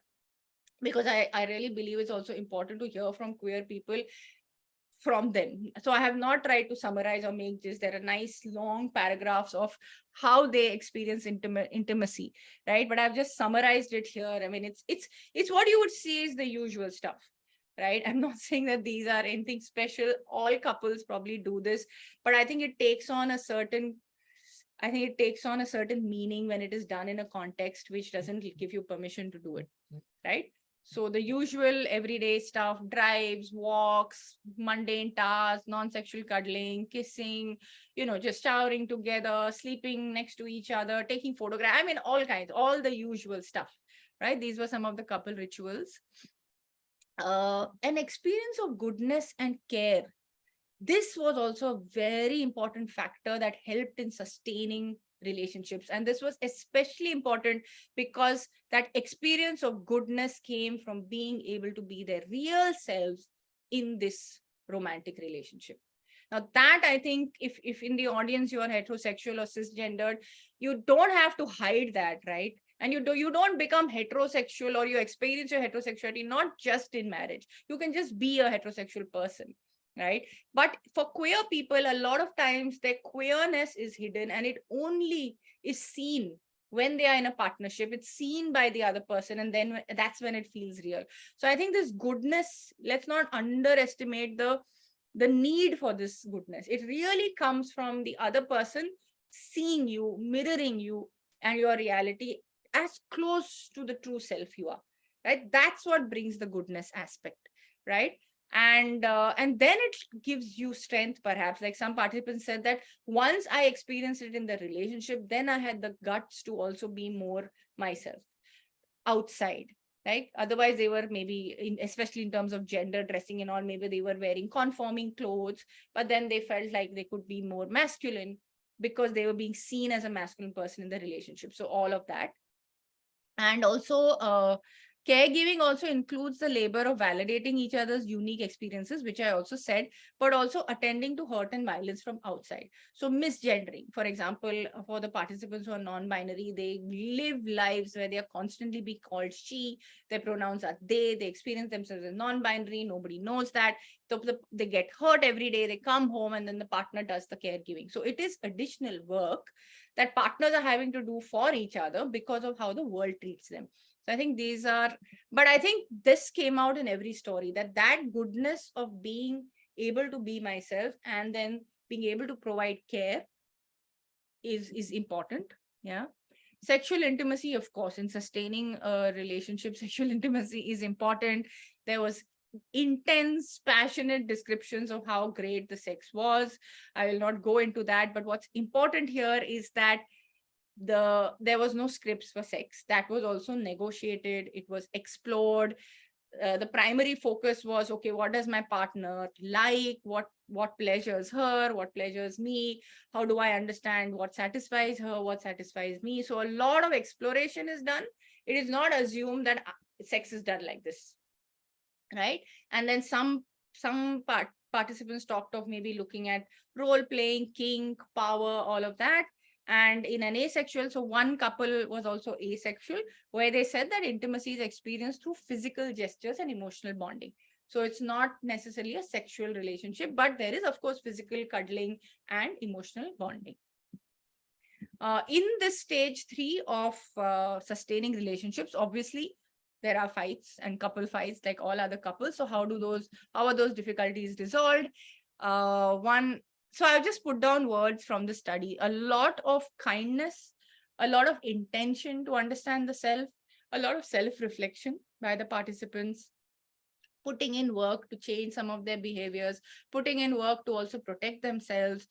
because I really believe it's also important to hear from queer people from them. So I have not tried to summarize or make this. There are nice long paragraphs of how they experience intimacy, right? But I've just summarized it here. I mean, it's what you would see is the usual stuff, right? I'm not saying that these are anything special. All couples probably do this, but I think it takes on a certain meaning when it is done in a context which doesn't give you permission to do it, right? So the usual everyday stuff, drives, walks, mundane tasks, non-sexual cuddling, kissing, just showering together, sleeping next to each other, taking photographs. I mean, all kinds, all the usual stuff, right? These were some of the couple rituals. An experience of goodness and care. This was also a very important factor that helped in sustaining relationships. And this was especially important because that experience of goodness came from being able to be their real selves in this romantic relationship. Now that, I think, if in the audience you are heterosexual or cisgendered, you don't have to hide that, right? And you don't become heterosexual, or you experience your heterosexuality not just in marriage. You can just be a heterosexual person, right? But for queer people, a lot of times their queerness is hidden, and it only is seen when they are in a partnership. It's seen by the other person, and then that's when it feels real. So I think this goodness, let's not underestimate the need for this goodness. It really comes from the other person seeing you, mirroring you and your reality as close to the true self you are, right? That's what brings the goodness aspect, right? And then it gives you strength, perhaps. Like some participants said that once I experienced it in the relationship, then I had the guts to also be more myself outside, right? Otherwise they were maybe especially in terms of gender, dressing and all, maybe they were wearing conforming clothes, but then they felt like they could be more masculine because they were being seen as a masculine person in the relationship. So all of that. And also caregiving also includes the labor of validating each other's unique experiences, which I also said, but also attending to hurt and violence from outside. So misgendering, for example, for the participants who are non-binary, they live lives where they are constantly being called she, their pronouns are they experience themselves as non-binary, nobody knows that. So they get hurt every day, they come home, and then the partner does the caregiving. So it is additional work that partners are having to do for each other because of how the world treats them. So I think these are, but I think this came out in every story, that goodness of being able to be myself and then being able to provide care is important. Yeah. Sexual intimacy, of course, in sustaining a relationship, sexual intimacy is important. There was intense, passionate descriptions of how great the sex was. I will not go into that, but what's important here is that there was no scripts for sex. That was also negotiated. It was explored. The primary focus was, okay, what does my partner like? What pleasures her? What pleasures me? How do I understand what satisfies her? What satisfies me? So a lot of exploration is done. It is not assumed that sex is done like this, right? And then some participants talked of maybe looking at role playing, kink, power, all of that. And in an asexual, so one couple was also asexual, where they said that intimacy is experienced through physical gestures and emotional bonding. So it's not necessarily a sexual relationship, but there is, of course, physical cuddling and emotional bonding. In this stage 3 of sustaining relationships, obviously, there are fights and couple fights like all other couples. So how are those difficulties resolved? So I've just put down words from the study. A lot of kindness, a lot of intention to understand the self, a lot of self-reflection by the participants, putting in work to change some of their behaviors, putting in work to also protect themselves,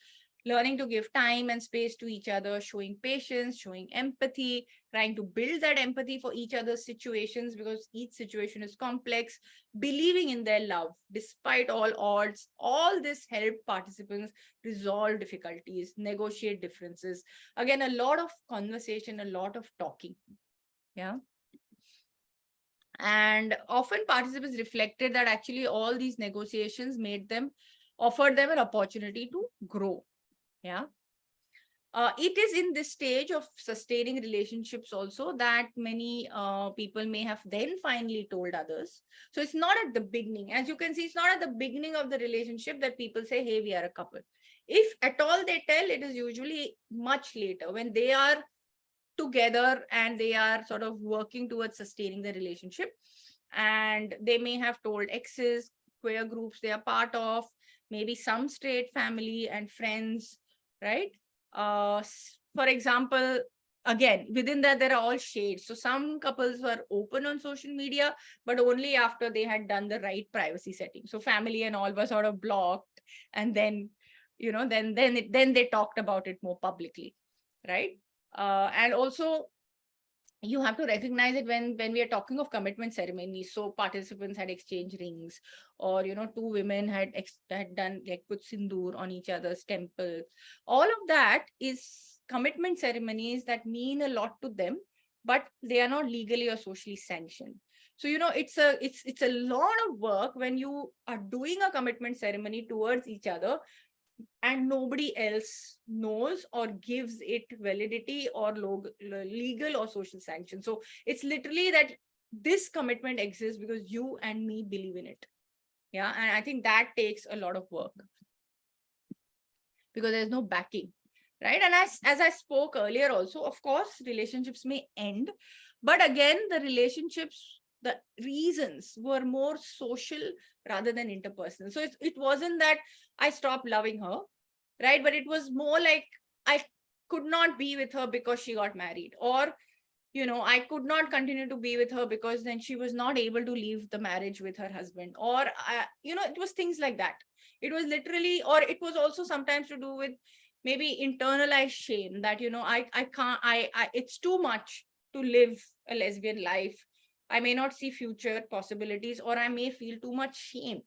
learning to give time and space to each other, showing patience, showing empathy, trying to build that empathy for each other's situations because each situation is complex, believing in their love despite all odds. All this helped participants resolve difficulties, negotiate differences. Again, a lot of conversation, a lot of talking. Yeah. And often participants reflected that actually all these negotiations offered them an opportunity to grow. Yeah. It is in this stage of sustaining relationships also that many people may have then finally told others. So it's not at the beginning. As you can see, it's not at the beginning of the relationship that people say, hey, we are a couple. If at all they tell, it is usually much later when they are together and they are sort of working towards sustaining the relationship. And they may have told exes, queer groups they are part of, maybe some straight family and friends, right? For example, again, within that, there are all shades. So some couples were open on social media, but only after they had done the right privacy setting. So family and all were sort of blocked. And then, then they talked about it more publicly, right? And also, you have to recognize it when we are talking of commitment ceremonies. So participants had exchanged rings, or two women had done like put sindoor on each other's temple. All of that is commitment ceremonies that mean a lot to them, but they are not legally or socially sanctioned. So it's a lot of work when you are doing a commitment ceremony towards each other and nobody else knows or gives it validity or legal or social sanction. So it's literally that this commitment exists because you and me believe in it. Yeah. And I think that takes a lot of work because there's no backing, right? And as I spoke earlier also, of course, relationships may end, but again, the reasons were more social rather than interpersonal. So it wasn't that I stopped loving her, right? But it was more like I could not be with her because she got married, or I could not continue to be with her because then she was not able to leave the marriage with her husband, or it was things like that. It was literally, or it was also sometimes to do with maybe internalized shame that I can't, it's too much to live a lesbian life. I may not see future possibilities, or I may feel too much shame.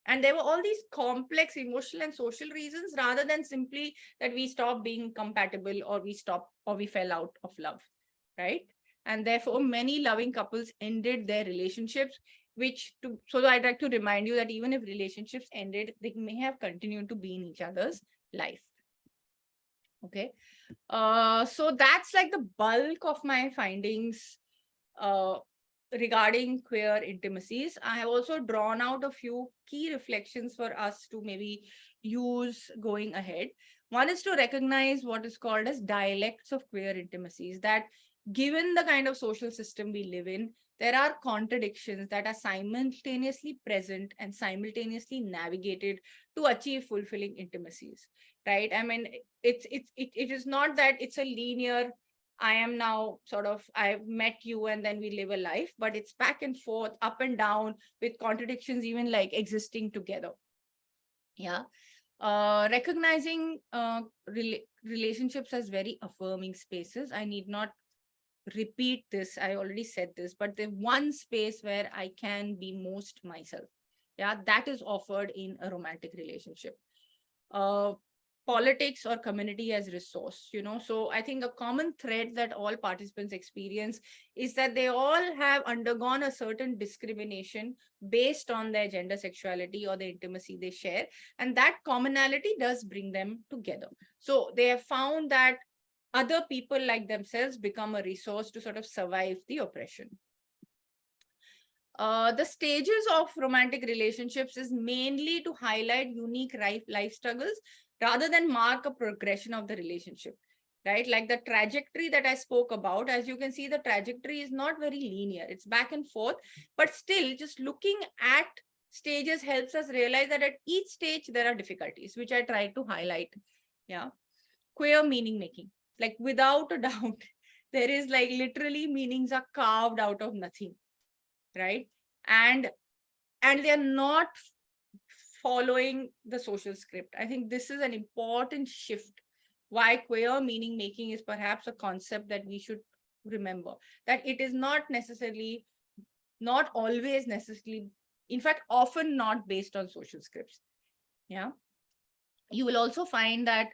And there were all these complex emotional and social reasons rather than simply that we stopped being compatible, or we fell out of love, right? And therefore many loving couples ended their relationships, so I'd like to remind you that even if relationships ended, they may have continued to be in each other's life. Okay. So that's like the bulk of my findings regarding queer intimacies. I have also drawn out a few key reflections for us to maybe use going ahead. One is to recognize what is called as dialects of queer intimacies, that given the kind of social system we live in, there are contradictions that are simultaneously present and simultaneously navigated to achieve fulfilling intimacies, right? I mean, it is not that it's a linear, I am now I've met you and then we live a life, but it's back and forth, up and down, with contradictions even like existing together. Yeah. Recognizing relationships as very affirming spaces. I need not repeat this. I already said this, but the one space where I can be most myself. Yeah, that is offered in a romantic relationship. Politics or community as resource, so I think a common thread that all participants experience is that they all have undergone a certain discrimination based on their gender, sexuality, or the intimacy they share, and that commonality does bring them together. So they have found that other people like themselves become a resource to sort of survive the oppression. The stages of romantic relationships is mainly to highlight unique life struggles rather than mark a progression of the relationship, right? Like the trajectory that I spoke about, as you can see, the trajectory is not very linear. It's back and forth, but still just looking at stages helps us realize that at each stage there are difficulties, which I tried to highlight. Yeah. Queer meaning making, like without a doubt, there is like literally meanings are carved out of nothing, right? And they're not following the social script. I think this is an important shift. Why queer meaning making is perhaps a concept that we should remember, that it is not necessarily, not always necessarily, in fact, often not based on social scripts. Yeah. You will also find that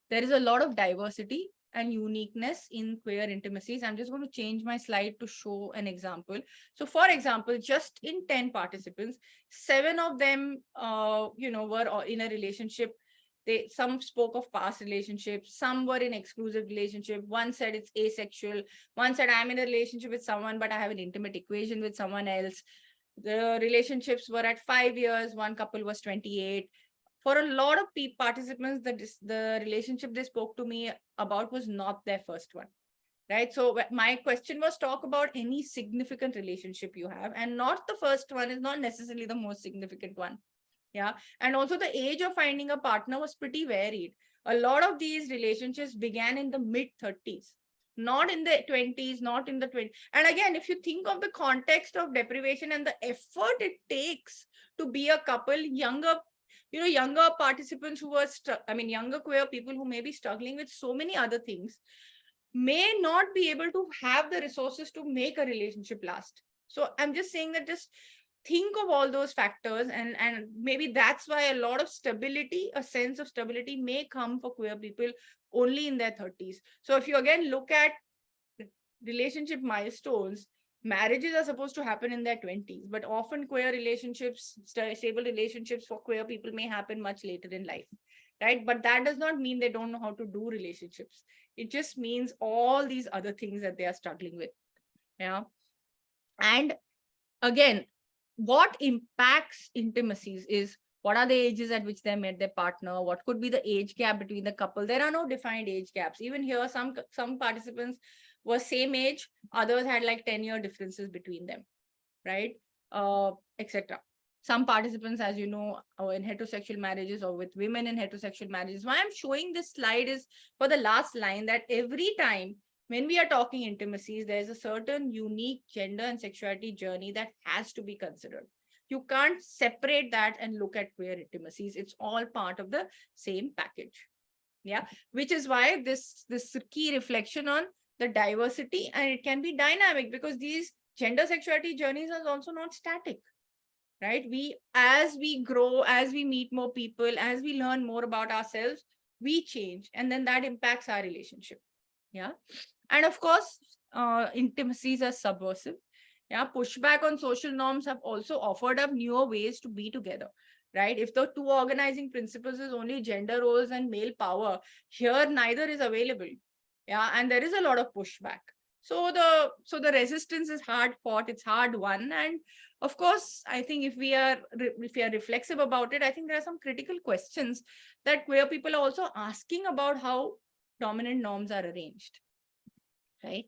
there is a lot of diversity and uniqueness in queer intimacies. I'm just going to change my slide to show an example. So for example, just in 10 participants, 7 of them, were in a relationship. Some spoke of past relationships, some were in exclusive relationship. One said it's asexual. One said I'm in a relationship with someone, but I have an intimate equation with someone else. The relationships were at 5 years. One couple was 28. For a lot of participants, the relationship they spoke to me about was not their first one, right? So my question was, talk about any significant relationship you have, and not the first one is not necessarily the most significant one. Yeah. And also the age of finding a partner was pretty varied. A lot of these relationships began in the mid 30s, not in the 20s, not in the 20s. And again, if you think of the context of deprivation and the effort it takes to be a couple, younger participants who were, younger queer people who may be struggling with so many other things may not be able to have the resources to make a relationship last. So I'm just saying that just think of all those factors, and maybe that's why a lot of stability, a sense of stability may come for queer people only in their 30s. So if you again look at relationship milestones, marriages are supposed to happen in their 20s, but often queer relationships, stable relationships for queer people may happen much later in life, right? But that does not mean they don't know how to do relationships. It just means all these other things that they are struggling with. Yeah. And again, what impacts intimacies is, what are the ages at which they met their partner? What could be the age gap between the couple? There are no defined age gaps. Even here, some participants were same age, others had like 10-year differences between them, right? Etc. Some participants, as you know, are in heterosexual marriages or with women in heterosexual marriages. Why I'm showing this slide is for the last line, that every time when we are talking intimacies, there's a certain unique gender and sexuality journey that has to be considered. You can't separate that and look at queer intimacies. It's all part of the same package. Yeah, which is why this key reflection on the diversity, and it can be dynamic, because these gender sexuality journeys are also not static, right? As we grow, as we meet more people, as we learn more about ourselves, we change, and then that impacts our relationship. Yeah. And of course, intimacies are subversive. Yeah, pushback on social norms have also offered up newer ways to be together, right? If the two organizing principles is only gender roles and male power, here neither is available. Yeah, and there is a lot of pushback. So the resistance is hard fought, it's hard won. And of course, I think if we are reflexive about it, I think there are some critical questions that queer people are also asking about how dominant norms are arranged, right?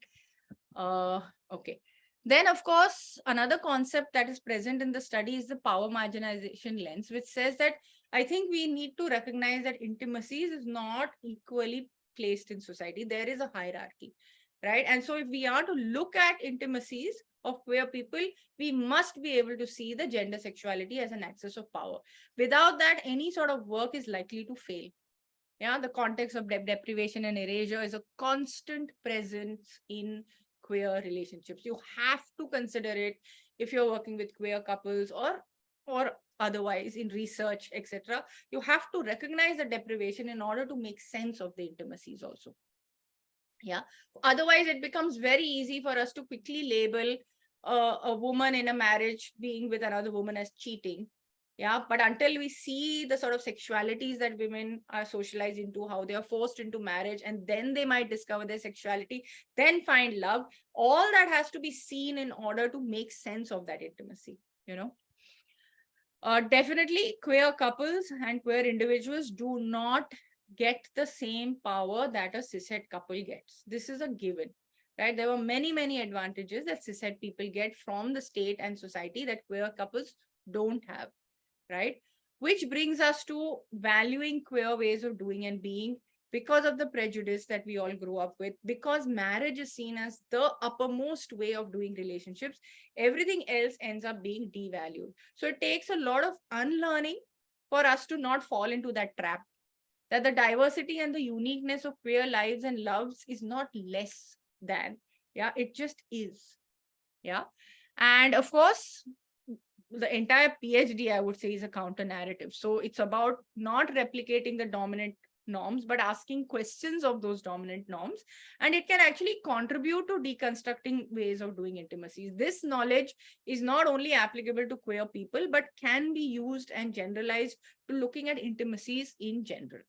Okay. Then, of course, another concept that is present in the study is the power marginalization lens, which says that I think we need to recognize that intimacies is not equally placed in society. There is a hierarchy, right? And so if we are to look at intimacies of queer people, we must be able to see the gender sexuality as an axis of power. Without that, any sort of work is likely to fail. Yeah, the context of deprivation and erasure is a constant presence in queer relationships. You have to consider it if you're working with queer couples or otherwise in research, etc. You have to recognize the deprivation in order to make sense of the intimacies also. Yeah. Otherwise, it becomes very easy for us to quickly label a woman in a marriage being with another woman as cheating. Yeah, but until we see the sort of sexualities that women are socialized into, how they are forced into marriage, and then they might discover their sexuality, then find love, all that has to be seen in order to make sense of that intimacy, you know. Definitely, queer couples and queer individuals do not get the same power that a cishet couple gets. This is a given, right? There were many, many advantages that cishet people get from the state and society that queer couples don't have, right? Which brings us to valuing queer ways of doing and being, because of the prejudice that we all grew up with, because marriage is seen as the uppermost way of doing relationships, everything else ends up being devalued. So it takes a lot of unlearning for us to not fall into that trap, that the diversity and the uniqueness of queer lives and loves is not less than, yeah, it just is. Yeah. And of course, the entire PhD, I would say, is a counter narrative. So it's about not replicating the dominant norms, but asking questions of those dominant norms. And it can actually contribute to deconstructing ways of doing intimacies. This knowledge is not only applicable to queer people, but can be used and generalized to looking at intimacies in general.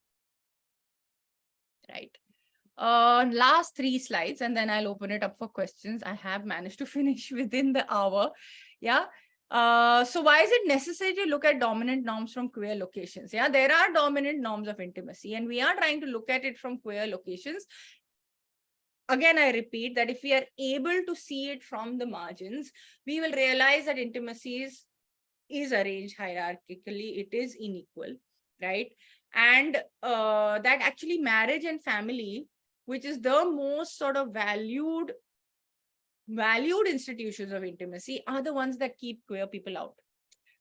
Right. Last 3 slides, and then I'll open it up for questions. I have managed to finish within the hour. Yeah. So why is it necessary to look at dominant norms from queer locations? Yeah, there are dominant norms of intimacy, and we are trying to look at it from queer locations. Again, I repeat that if we are able to see it from the margins, we will realize that intimacies is arranged hierarchically, it is unequal, right? And that actually marriage and family, which is the most sort of valued institutions of intimacy, are the ones that keep queer people out.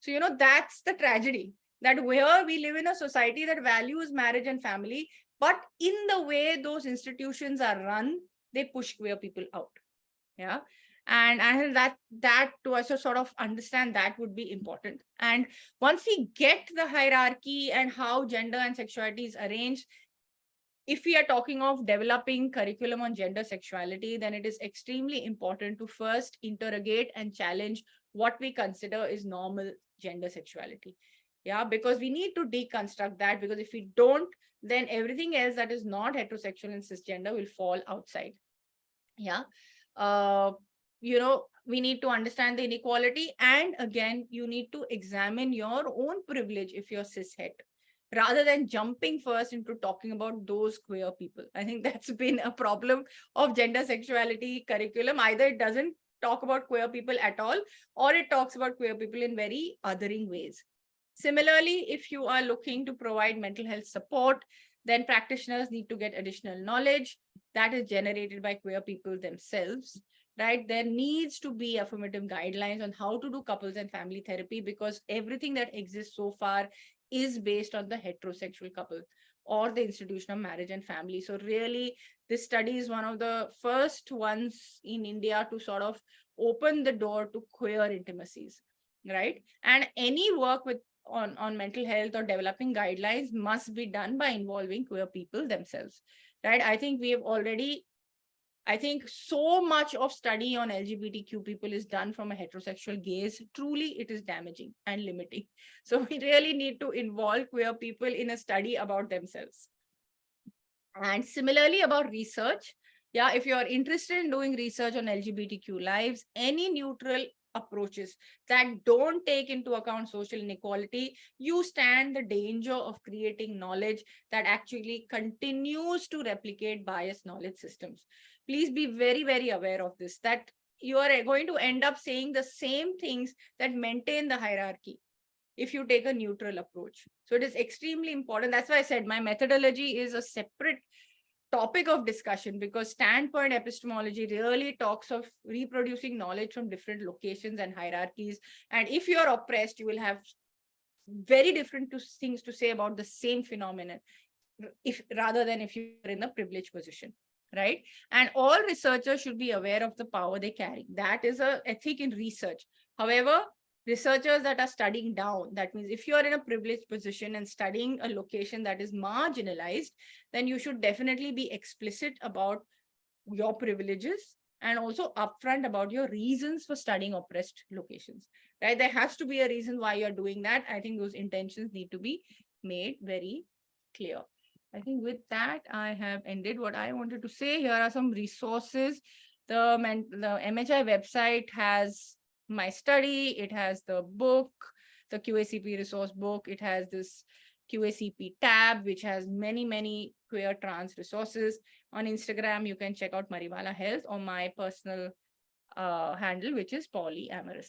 So, you know, that's the tragedy, that where we live in a society that values marriage and family, but in the way those institutions are run, they push queer people out. Yeah. And I think that to also sort of understand that would be important. And once we get the hierarchy and how gender and sexuality is arranged, if we are talking of developing curriculum on gender sexuality, then it is extremely important to first interrogate and challenge what we consider is normal gender sexuality. Yeah, because we need to deconstruct that, because if we don't, then everything else that is not heterosexual and cisgender will fall outside. Yeah. You know, we need to understand the inequality, and again, you need to examine your own privilege if you're cishet, rather than jumping first into talking about those queer people. I think that's been a problem of gender sexuality curriculum. Either it doesn't talk about queer people at all, or it talks about queer people in very othering ways. Similarly, if you are looking to provide mental health support, then practitioners need to get additional knowledge that is generated by queer people themselves, right? There needs to be affirmative guidelines on how to do couples and family therapy, because everything that exists so far is based on the heterosexual couple or the institution of marriage and family. So really, this study is one of the first ones in India to sort of open the door to queer intimacies, right? And any work with on mental health or developing guidelines must be done by involving queer people themselves, right? I think we have already, I think so much of study on LGBTQ people is done from a heterosexual gaze. Truly, it is damaging and limiting. So we really need to involve queer people in a study about themselves. And similarly about research, yeah, if you're interested in doing research on LGBTQ lives, any neutral approaches that don't take into account social inequality, you stand the danger of creating knowledge that actually continues to replicate biased knowledge systems. Please be very, very aware of this, that you are going to end up saying the same things that maintain the hierarchy if you take a neutral approach. So it is extremely important. That's why I said my methodology is a separate topic of discussion, because standpoint epistemology really talks of reproducing knowledge from different locations and hierarchies. And if you're oppressed, you will have very different things to say about the same phenomenon, if rather than if you're in a privileged position, right? And all researchers should be aware of the power they carry. That is an ethic in research. However, researchers that are studying down, that means if you are in a privileged position and studying a location that is marginalized, then you should definitely be explicit about your privileges and also upfront about your reasons for studying oppressed locations, right? There has to be a reason why you're doing that. I think those intentions need to be made very clear. I think with that, I have ended what I wanted to say. Here are some resources. The MHI website has my study, it has the book, the QACP resource book, it has this QACP tab, which has many, many queer trans resources. On Instagram, you can check out Mariwala Health, or my personal handle, which is polyamorous.